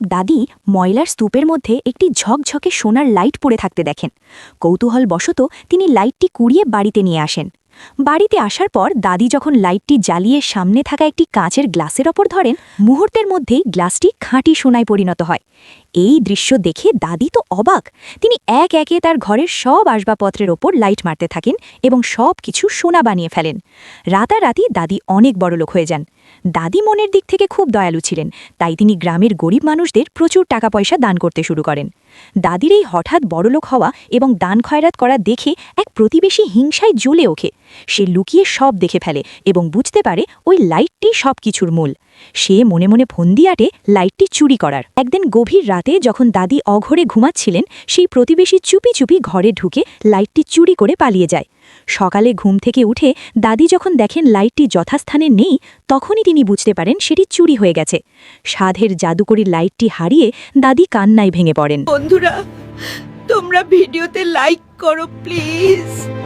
দাদি ময়লার স্তূপের মধ্যে একটি ঝকঝকে সোনার লাইট পড়ে থাকতে দেখেন। কৌতূহলবশত তিনি লাইটটি কুড়িয়ে বাড়িতে নিয়ে আসেন। বাড়িতে আসার পর দাদি যখন লাইটটি জ্বালিয়ে সামনে থাকা একটি কাঁচের গ্লাসের ওপর ধরেন, মুহূর্তের মধ্যেই গ্লাসটি খাঁটি সোনায় পরিণত হয়। এই দৃশ্য দেখে দাদি তো অবাক। তিনি এক একে তার ঘরের সব আসবাবপত্রের ওপর লাইট মারতে থাকেন এবং সব কিছু সোনা বানিয়ে ফেলেন। রাতারাতি দাদি অনেক বড়লোক হয়ে যান। দাদি মনের দিক থেকে খুব দয়ালু ছিলেন, তাই তিনি গ্রামের গরিব মানুষদের প্রচুর টাকা পয়সা দান করতে শুরু করেন। দাদির এই হঠাৎ বড়লোক হওয়া এবং দান খয়রাত করা দেখে এক প্রতিবেশী হিংসায় জ্বলে ওঠে। সে লুকিয়ে সব দেখে ফেলে এবং বুঝতে পারে ওই লাইটটি সব কিছুর মূল। সে মনে মনে ফন্দি আটে লাইটটি চুরি করার। একদিন গভীর রাতে যখন দাদি অঘরে ঘুমাচ্ছিলেন, সেই প্রতিবেশী চুপি চুপি ঘরে ঢুকে লাইটটি চুরি করে পালিয়ে যায়। সকালে ঘুম থেকে উঠে দাদি যখন দেখেন লাইটটি যথাস্থানে নেই, তখনই তিনি বুঝতে পারেন সেটি চুরি হয়ে গেছে। সাধের জাদুকরি লাইটটি হারিয়ে দাদি কান্নায় ভেঙে পড়েন। বন্ধুরা, তোমরা ভিডিওতে লাইক করো প্লিজ।